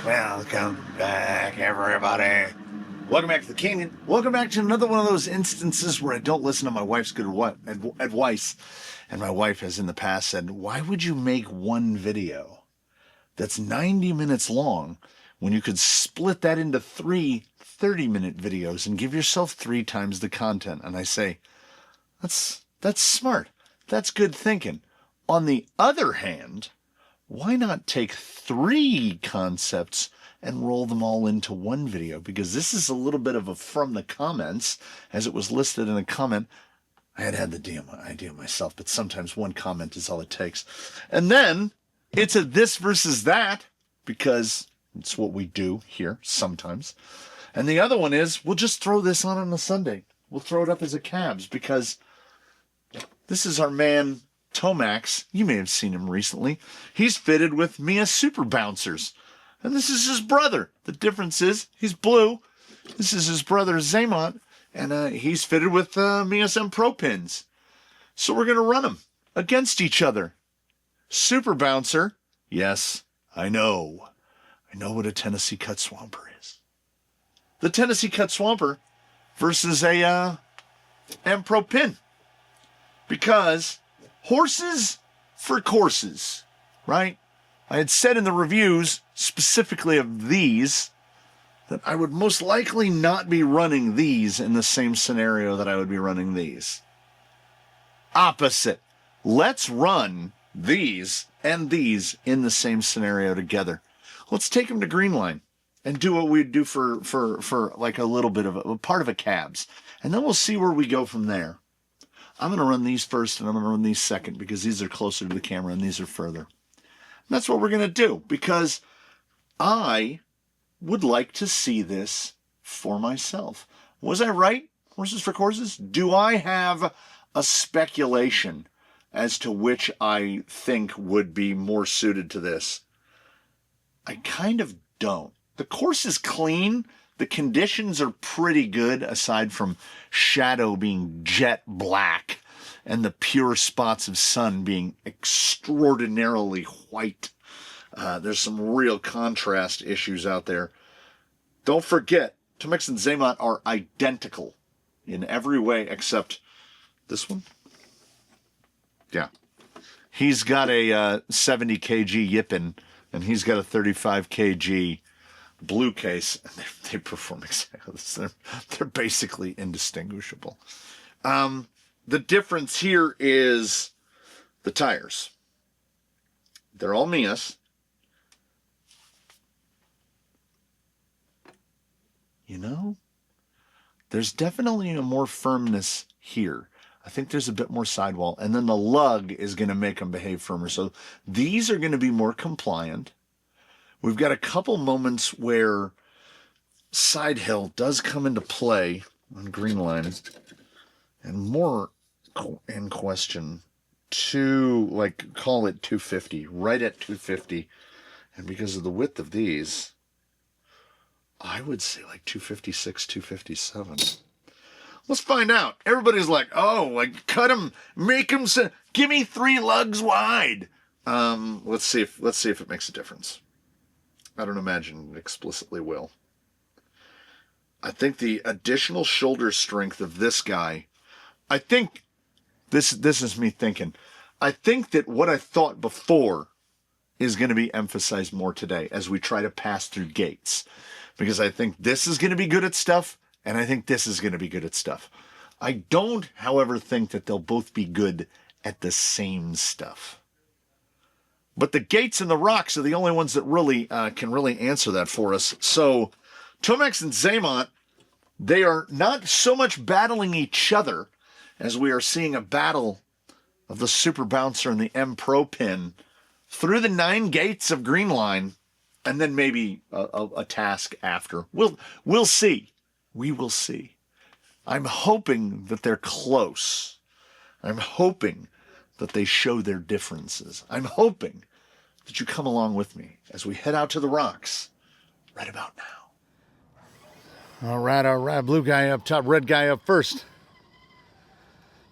Welcome back, everybody. Welcome back to the Canyon. Welcome back to another one of those instances where I don't listen to my wife's good advice. And my wife has in the past said, why would you make one video that's 90 minutes long when you could split that into three 30-minute videos and give yourself 3 times the content? And I say, that's smart. That's good thinking. On the other hand, why not take 3 concepts and roll them all into one video? Because this is a little bit of a from the comments, as it was listed in a comment. I had the damn idea myself, but sometimes one comment is all it takes. And then it's a this versus that, because it's what we do here sometimes. And the other one is, we'll just throw this on a Sunday. We'll throw it up as a cabs, because this is our man Tomax. You may have seen him recently. He's fitted with MEUS super bouncers. And this is his brother. The difference is he's blue. This is his brother Zaymont. And he's fitted with MEUS MPro pins. So we're going to run them against each other. Super bouncer. Yes, I know. I know what a Tennessee cut swamper is. The Tennessee cut swamper versus a MPro pin. Because horses for courses, right? I had said in the reviews, specifically of these, that I would most likely not be running these in the same scenario that I would be running these. Opposite. Let's run these and these in the same scenario together. Let's take them to Greenline and do what we'd do for like a little bit of a part of a cabs. And then we'll see where we go from there. I'm going to run these first and I'm going to run these second, because these are closer to the camera and these are further. And that's what we're going to do, because I would like to see this for myself. Was I right? Horses for courses? Do I have a speculation as to which I think would be more suited to this? I kind of don't. The course is clean. The conditions are pretty good, aside from shadow being jet black and the pure spots of sun being extraordinarily white. There's some real contrast issues out there. Don't forget, Tomax and Zaymont are identical in every way except this one. Yeah. He's got a 70 kg Yippin, and he's got a 35 kg blue case, and they perform exactly the same. They're basically indistinguishable. The difference here is the tires. They're all MEUS. You know, there's definitely a more firmness here. I think there's a bit more sidewall, and then the lug is going to make them behave firmer. So these are going to be more compliant. We've got a couple moments where side hill does come into play on Greenline, and more in question call it 250, right at 250. And because of the width of these, I would say like 256, 257. Let's find out. Everybody's like, oh, like cut them, make them, give me 3 lugs wide. Let's see if it makes a difference. I don't imagine it explicitly will. I think the additional shoulder strength of this guy, I think, this is me thinking, I think that what I thought before is going to be emphasized more today as we try to pass through gates. Because I think this is going to be good at stuff, and I think this is going to be good at stuff. I don't, however, think that they'll both be good at the same stuff. But the gates and the rocks are the only ones that really can really answer that for us. So Tomax and Zaymont, they are not so much battling each other as we are seeing a battle of the Super Bouncer and the MPro pin through the 9 gates of Greenline, and then maybe a task after. We'll see. We will see. I'm hoping that they're close. I'm hoping that they show their differences. I'm hoping that you come along with me as we head out to the rocks right about now. All right. Blue guy up top, red guy up first.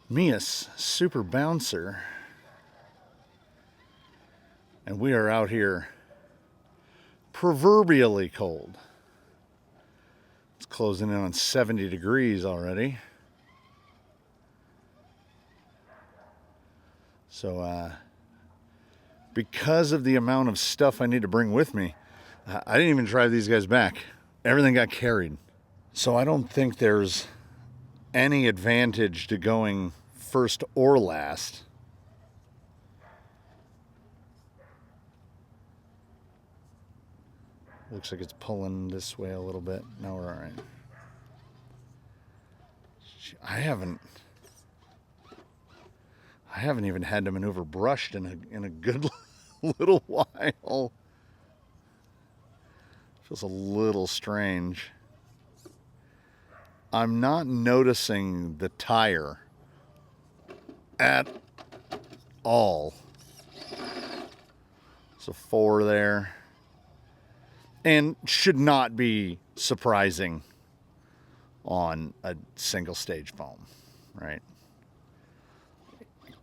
MEUS Super Bouncer. And we are out here proverbially cold. It's closing in on 70 degrees already. So, because of the amount of stuff I need to bring with me, I didn't even drive these guys back. Everything got carried. So I don't think there's any advantage to going first or last. Looks like it's pulling this way a little bit. No, we're all right. I haven't even had to maneuver brushed in a good little while. Feels a little strange. I'm not noticing the tire at all. It's a 4 there. And should not be surprising on a single stage foam, right?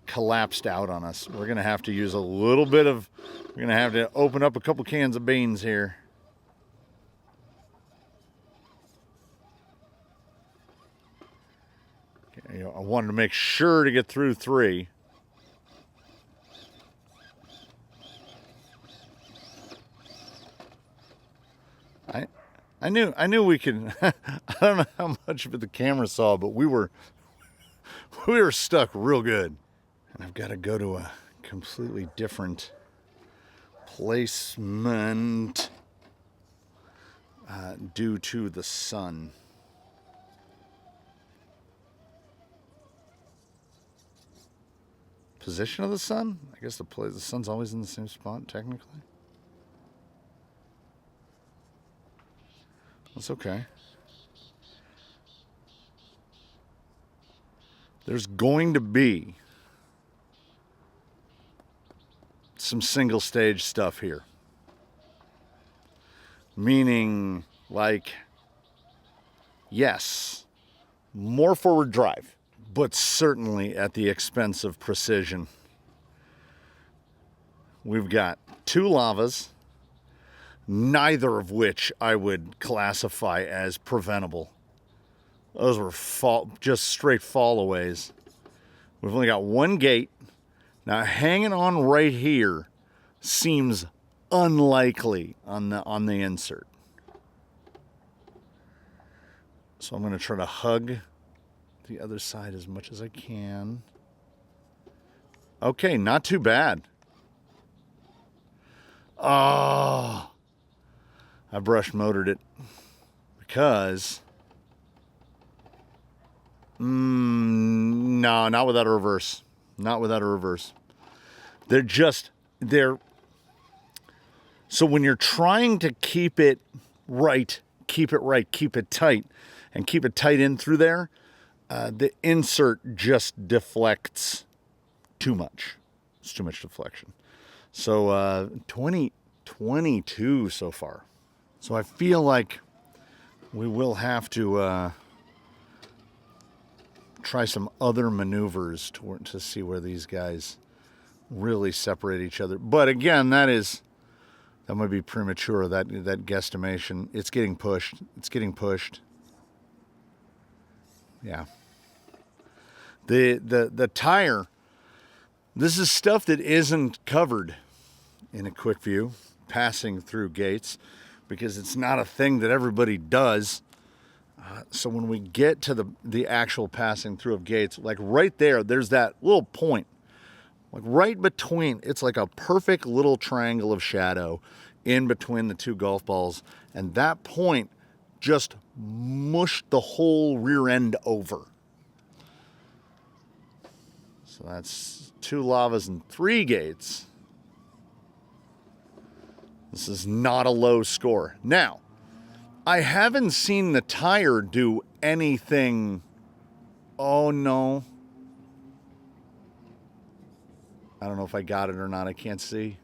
Collapsed out on us. We're going to have to use a little bit of, we're going to have to open up a couple cans of beans here. Okay, I wanted to make sure to get through 3. I knew we could. I don't know how much of it the camera saw, but we were stuck real good. And I've got to go to a completely different placement due to the sun. Position of the sun? I guess the sun's always in the same spot, technically. That's okay. There's going to be some single stage stuff here. Meaning, like, yes, more forward drive, but certainly at the expense of precision. We've got 2 lavas, neither of which I would classify as preventable. Those were just straight fallaways. We've only got 1 gate. Now hanging on right here seems unlikely on the insert. So I'm going to try to hug the other side as much as I can. Okay, not too bad. Oh, I brush motored it because no, not without a reverse. Not without a reverse. They're so when you're trying to keep it right, keep it tight, and keep it tight in through there, the insert just deflects too much. It's too much deflection. So 22 so far. So I feel like we will have to try some other maneuvers to see where these guys really separate each other. But again, that might be premature, that guesstimation. It's getting pushed. It's getting pushed. Yeah. The tire, this is stuff that isn't covered in a quick view, passing through gates, because it's not a thing that everybody does. So when we get to the actual passing through of gates, like right there, there's that little point, like right between, it's like a perfect little triangle of shadow in between the 2 golf balls. And that point just mushed the whole rear end over. So that's 2 lavas and 3 gates. This is not a low score. Now, I haven't seen the tire do anything. Oh no. I don't know if I got it or not. I can't see.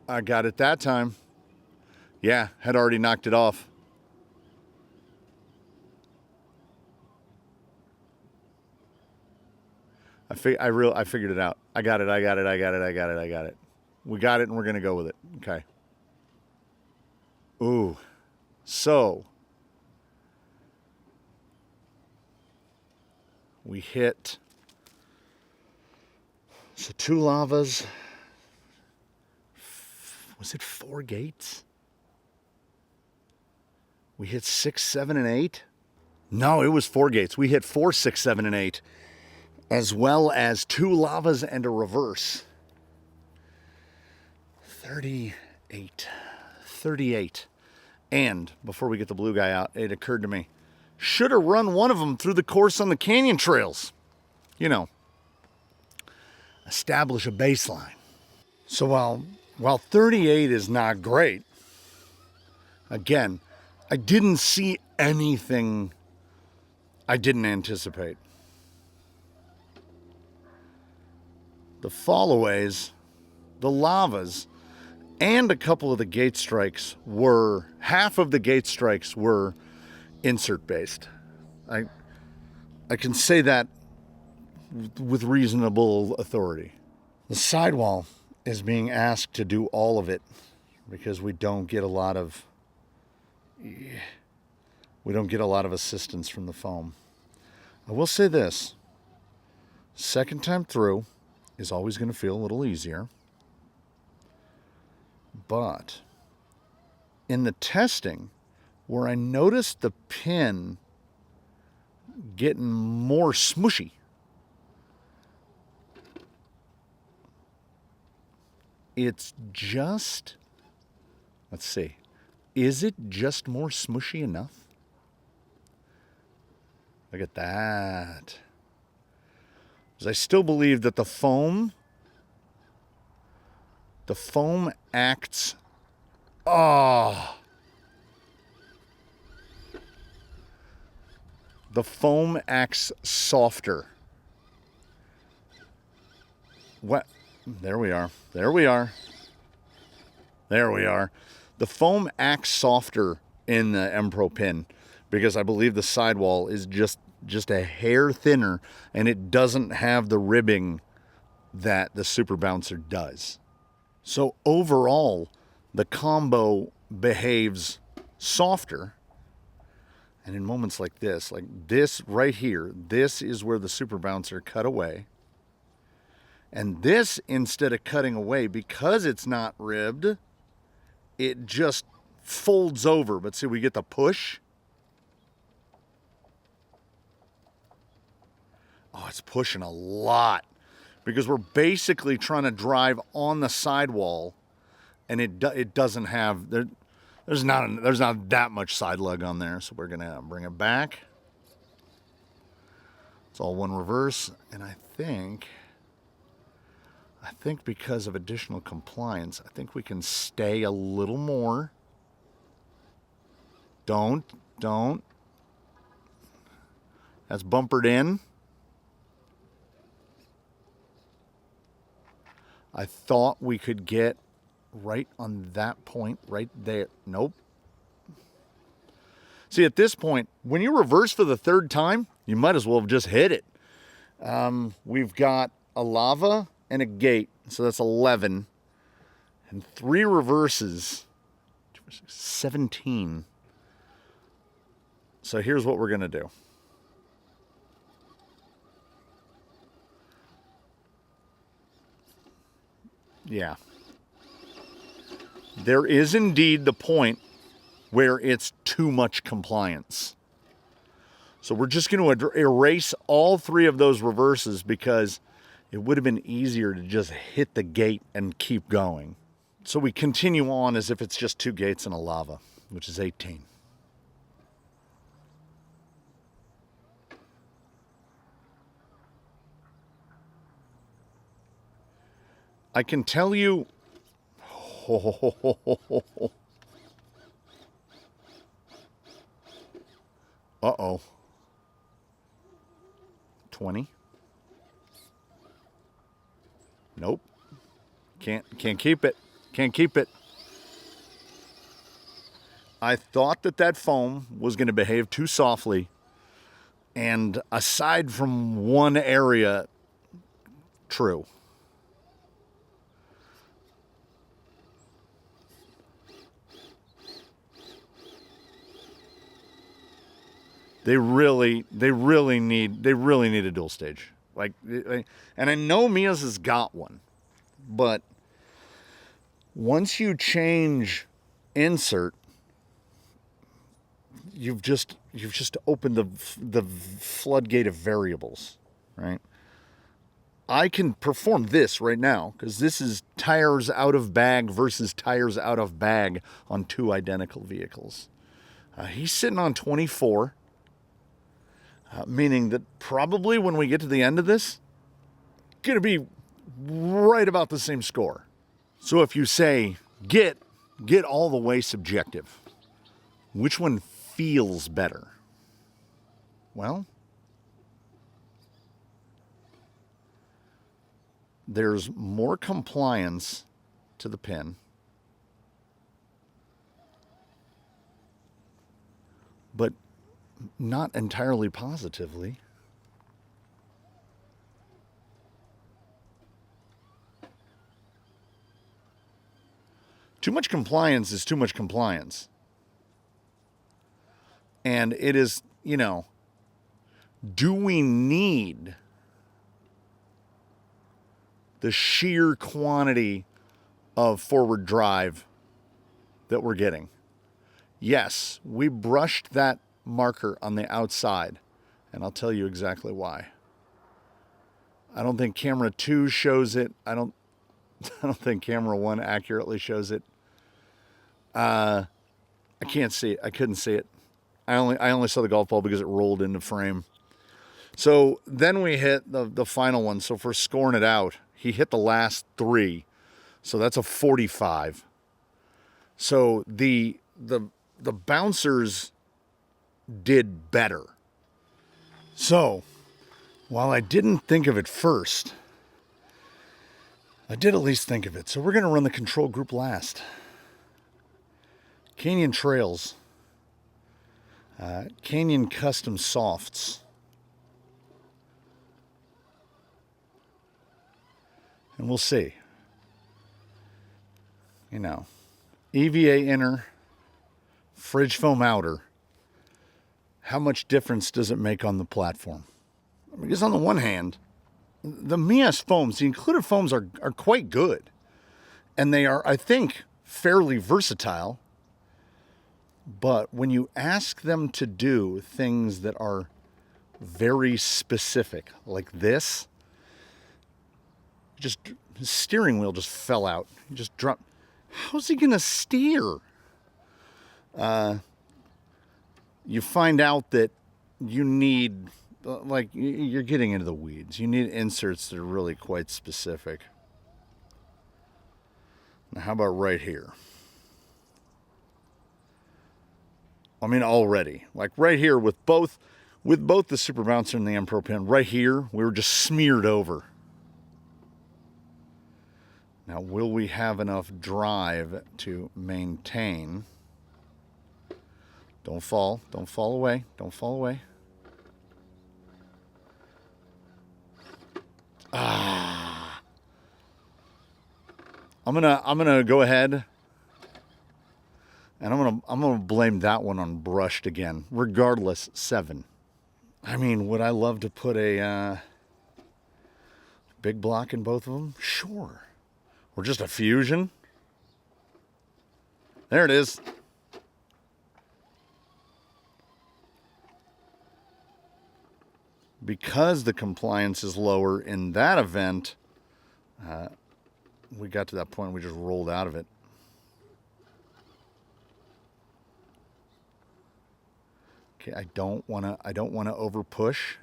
I got it that time. Yeah, had already knocked it off. I figured it out. I got it. We got it and we're going to go with it. Okay. Ooh. So we hit, so 2 lavas. Was it 4 gates? We hit 6, 7, and 8? No, it was 4 gates. We hit 4, 6, 7, and 8, as well as 2 lavas and a reverse. 38. 38. And before we get the blue guy out, it occurred to me, should have run one of them through the course on the canyon trails. You know, establish a baseline. So while 38 is not great, again, I didn't see anything I didn't anticipate. The fallaways, the lavas, and a couple of the gate strikes were, half of the gate strikes were insert based. I can say that with reasonable authority. The sidewall is being asked to do all of it because we don't get a lot of assistance from the foam. I will say this, second time through is always going to feel a little easier. But in the testing, where I noticed the pin getting more smushy, it's just, let's see, is it just more smushy enough? Look at that. Because I still believe that the foam acts, the foam acts softer. What? There we are. There we are. There we are. The foam acts softer in the MPro pin because I believe the sidewall is just a hair thinner and it doesn't have the ribbing that the Super Bouncer does. So overall, the combo behaves softer. And in moments like this right here, this is where the Super Bouncer cut away. And this, instead of cutting away, because it's not ribbed, it just folds over. But see, we get the push. Oh, it's pushing a lot. Because we're basically trying to drive on the sidewall, and it doesn't have, there's not that much side lug on there, so we're gonna bring it back. It's all one reverse, and I think because of additional compliance, I think we can stay a little more. Don't. That's bumpered in. I thought we could get right on that point right there. Nope. See, at this point, when you reverse for the 3rd time, you might as well have just hit it. We've got a lava and a gate, so that's 11. And 3 reverses, 17. So here's what we're going to do. Yeah. There is indeed the point where it's too much compliance. So we're just going to erase all 3 of those reverses because it would have been easier to just hit the gate and keep going. So we continue on as if it's just 2 gates and a lava, which is 18. I can tell you, uh-oh, 20. Nope. Can't keep it. Can't keep it. I thought that foam was going to behave too softly. And aside from one area, true. They really need a dual stage. And I know MEUS has got one, but once you change insert, you've just opened the floodgate of variables, right? I can perform this right now because this is tires out of bag versus tires out of bag on two identical vehicles. He's sitting on 24, meaning that probably when we get to the end of this, going to be right about the same score. So if you say get all the way subjective, which one feels better? Well, there's more compliance to the pin, but not entirely positively. Too much compliance is too much compliance. And it is, do we need the sheer quantity of forward drive that we're getting? Yes, we brushed that marker on the outside, and I'll tell you exactly why. I don't think camera 2 shows it. I don't think camera 1 accurately shows it. I can't see it. I couldn't see it. I only saw the golf ball because it rolled into frame. So then we hit the final one. So for scoring it out, he hit the last 3. So that's a 45. So the bouncers did better. So while I didn't think of it first, I did at least think of it. So we're going to run the control group last. Canyon Trails. Canyon Custom Softs. And we'll see. EVA inner, fridge foam outer. How much difference does it make on the platform? Because on the one hand, the MEUS foams, the included foams are quite good. And they are, I think, fairly versatile. But when you ask them to do things that are very specific, like this, his steering wheel just fell out. He just dropped. How's he going to steer? You find out that you need, you're getting into the weeds. You need inserts that are really quite specific. Now, how about right here? Already, right here with both the Super Bouncer and the MPro pin, right here, we were just smeared over. Now, will we have enough drive to maintain? Don't fall away, don't fall away. I'm gonna go ahead. And I'm gonna blame that one on brushed again. Regardless, 7. Would I love to put a big block in both of them? Sure. Or just a fusion. There it is. Because the compliance is lower in that event, we got to that point we just rolled out of it. Okay, I don't wanna over push.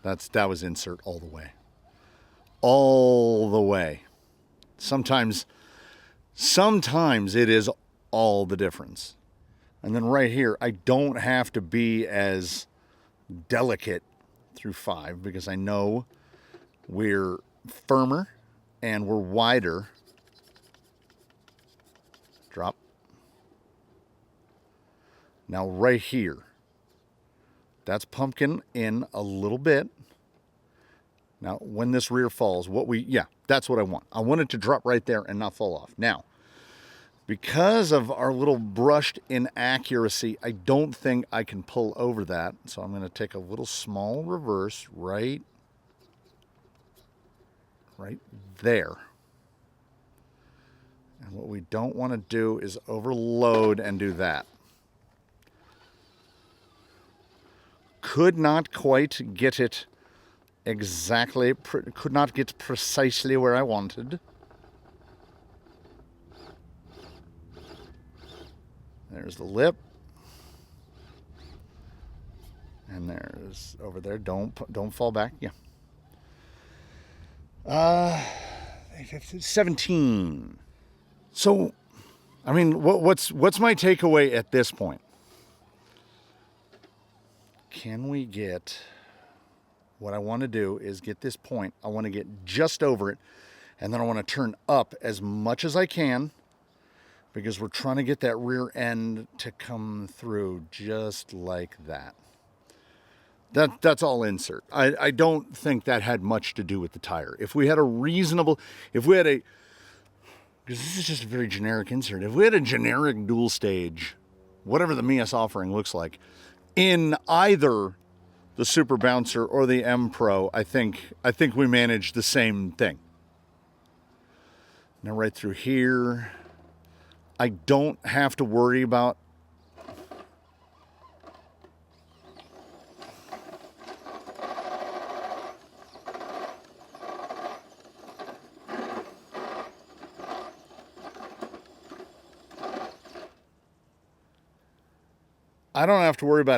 That was insert all the way. All the way. Sometimes it is all the difference. And then right here, I don't have to be as delicate through 5 because I know we're firmer and we're wider. Drop. Now right here, that's pumpkin in a little bit. Now when this rear falls, that's what I want. I want it to drop right there and not fall off. Now, Because of our little brushed inaccuracy, I don't think I can pull over that. So I'm going to take a little small reverse right there. And what we don't want to do is overload and do that. Could not quite get it exactly, could not get precisely where I wanted. There's the lip. And there's over there. Don't fall back. Yeah. 17. So, I mean, what's my takeaway at this point? Can we get, what I want to do is get this point. I want to get just over it. And then I want to turn up as much as I can, because we're trying to get that rear end to come through just like that. That's all insert. I don't think that had much to do with the tire. If we had a reasonable, because this is just a very generic insert. If we had a generic dual stage, whatever the MEUS offering looks like, in either the Super Bouncer or the MPro, I think we managed the same thing. Now right through here, I don't have to worry about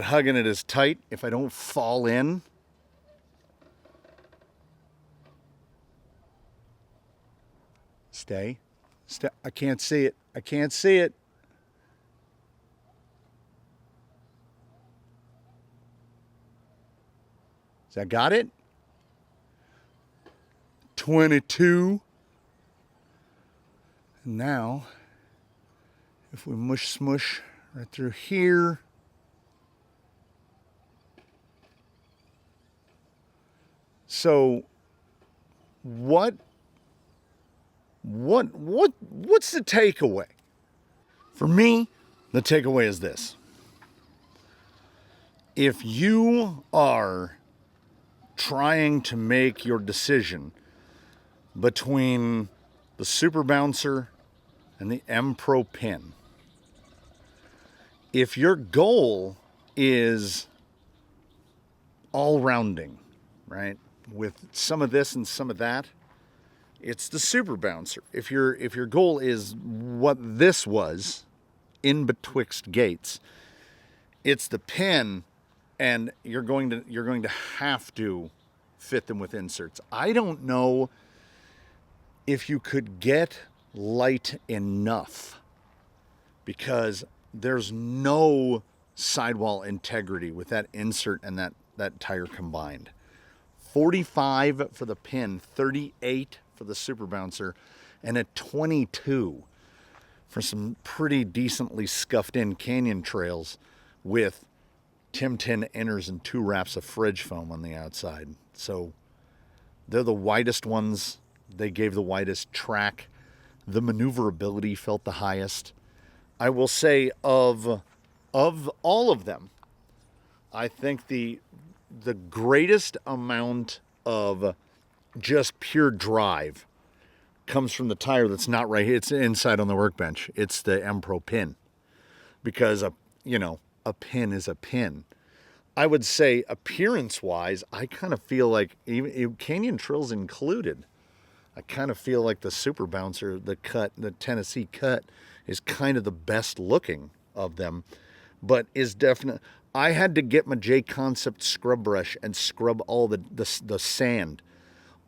hugging it as tight if I don't fall in. Stay. I can't see it. I can't see it. So I got it. 22. And now, if we mush smush right through here. So what's the takeaway? For me, the takeaway is this. If you are trying to make your decision between the Super Bouncer and the MPro pin, if your goal is all rounding, right, with some of this and some of that, it's the Super Bouncer. If your goal is what this was, in betwixt gates, it's the pin, and you're going to have to fit them with inserts. I don't know if you could get light enough, because there's no sidewall integrity with that insert and that tire combined. 45 for the pin, 38 for the Super Bouncer, and a 22 for some pretty decently scuffed in canyon trails with Tim Tin inners and 2 wraps of fridge foam on the outside. So they're the widest ones. They gave the widest track. The maneuverability felt the highest. I will say of all of them, I think the greatest amount of just pure drive comes from the tire that's not right here. It's inside on the workbench. It's the MPro pin, because a pin is a pin. I would say appearance-wise, I kind of feel like, even canyon trills included, I kind of feel like the Super Bouncer, the Tennessee cut, is kind of the best looking of them, but is definitely. I had to get my J-Concept scrub brush and scrub all the sand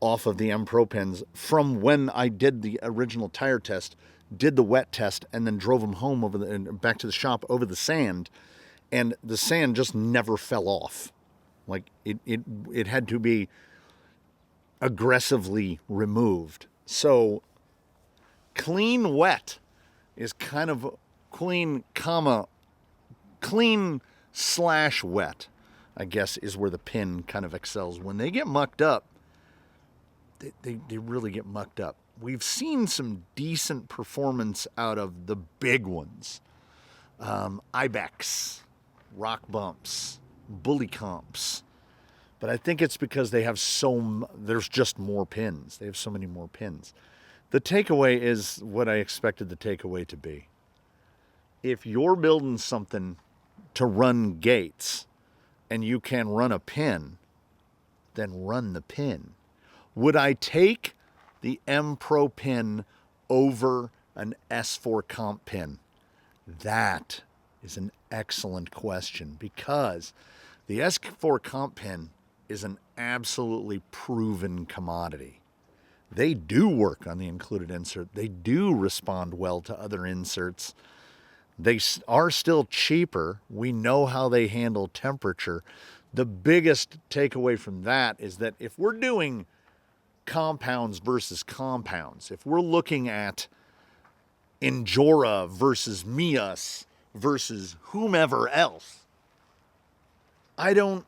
off of the MPro pins from when I did the original tire test, did the wet test, and then drove them home and back to the shop over the sand, and the sand just never fell off. Like it had to be aggressively removed. So clean wet is kind of clean / wet, I guess, is where the pin kind of excels. When they get mucked up, they really get mucked up. we've seen some decent performance out of the big ones. Ibex, rock bumps, bully comps. But I think it's because they have there's just more pins. They have so many more pins. The takeaway is what I expected the takeaway to be. If you're building something to run gates and you can run a pin, then run the pin. Would I take the MPro pin over an S4 comp pin? That is an excellent question, because the S4 comp pin is an absolutely proven commodity. They do work on the included insert. They do respond well to other inserts. They are still cheaper. We know how they handle temperature. The biggest takeaway from that is that if we're doing compounds versus compounds, if we're looking at Injora versus MEUS versus whomever else, the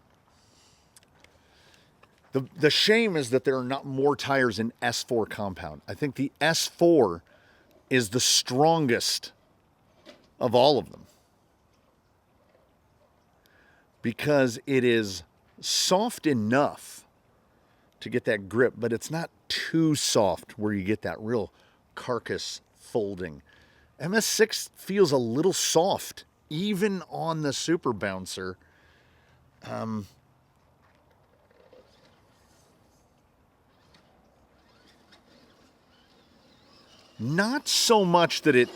shame is that there are not more tires in S4 compound. I think the S4 is the strongest of all of them, because it is soft enough to get that grip, but it's not too soft where you get that real carcass folding. MS6 feels a little soft, even on the Super Bouncer. Not so much that it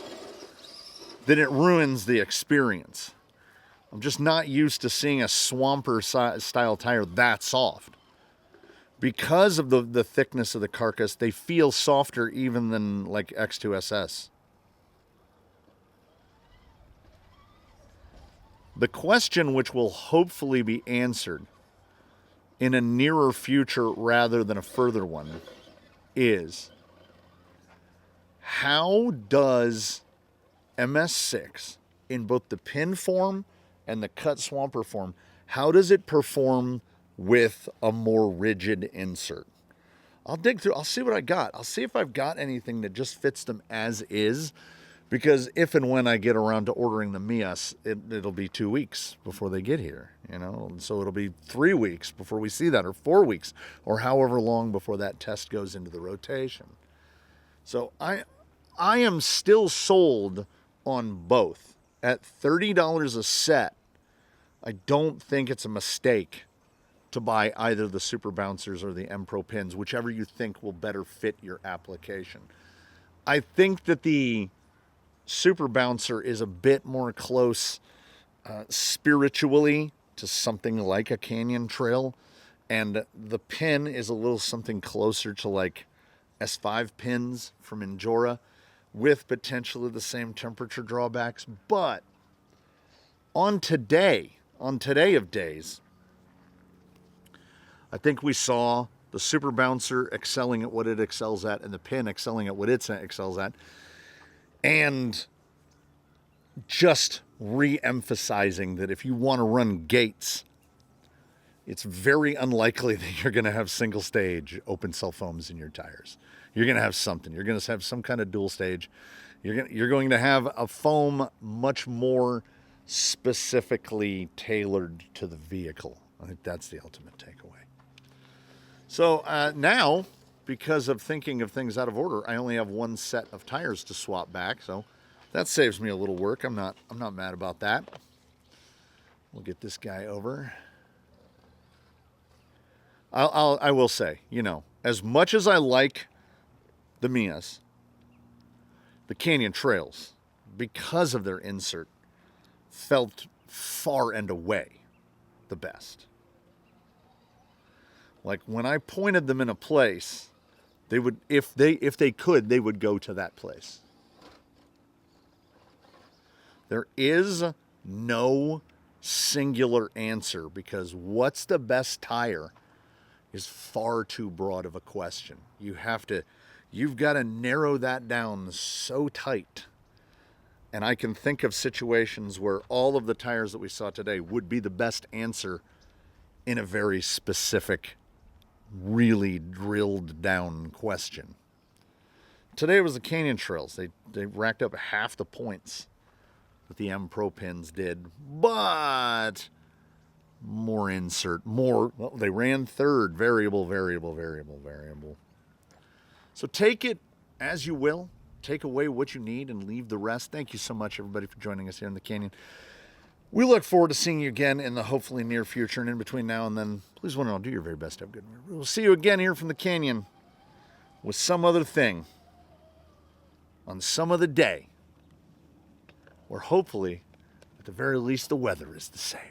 ruins the experience. I'm just not used to seeing a swamper style tire that soft. Because of the thickness of the carcass, they feel softer even than like X2SS. The question, which will hopefully be answered in a nearer future rather than a further one, is how does MS6 in both the pin form and the cut swamper form, how does it perform with a more rigid insert? I'll dig through, I'll see what I got. I'll see if I've got anything that just fits them as is, because if and when I get around to ordering the MEUS, it'll be 2 weeks before they get here, you know? And so it'll be 3 weeks before we see that, or 4 weeks, or however long before that test goes into the rotation. So I am still sold on both. At $30 a set, I don't think it's a mistake to buy either the Super Bouncers or the MPro pins, whichever you think will better fit your application. I think that the Super Bouncer is a bit more close spiritually to something like a Canyon Trail, and the pin is a little something closer to like S5 pins from Injora, with potentially the same temperature drawbacks. But on today of days, I think we saw the Super Bouncer excelling at what it excels at, and the pin excelling at what it excels at, and just re-emphasizing that if you want to run gates, it's very unlikely that you're going to have single stage open cell foams in your tires. You're going to have something. You're going to have some kind of dual stage. You're going to have a foam much more specifically tailored to the vehicle. I think that's the ultimate takeaway. So now, because of thinking of things out of order, I only have one set of tires to swap back. So that saves me a little work. I'm not mad about that. We'll get this guy over. I will say, you know, as much as I like the MEUS, the Canyon Trails, because of their insert, felt far and away the best. Like when I pointed them in a place, they would, if they could, they would go to that place. There is no singular answer, because what's the best tire is far too broad of a question. You've got to narrow that down so tight. And I can think of situations where all of the tires that we saw today would be the best answer in a very specific, really drilled down question. today was the Canyon Trails. They racked up half the points that the MPro pins did, but well, they ran third, variable. So take it as you will. Take away what you need and leave the rest. Thank you so much, everybody, for joining us here in the Canyon. We look forward to seeing you again in the hopefully near future. And in between now and then, please, one and all, do your very best to have a good one. We'll see you again here from the Canyon with some other thing on some other day where hopefully, at the very least, the weather is the same.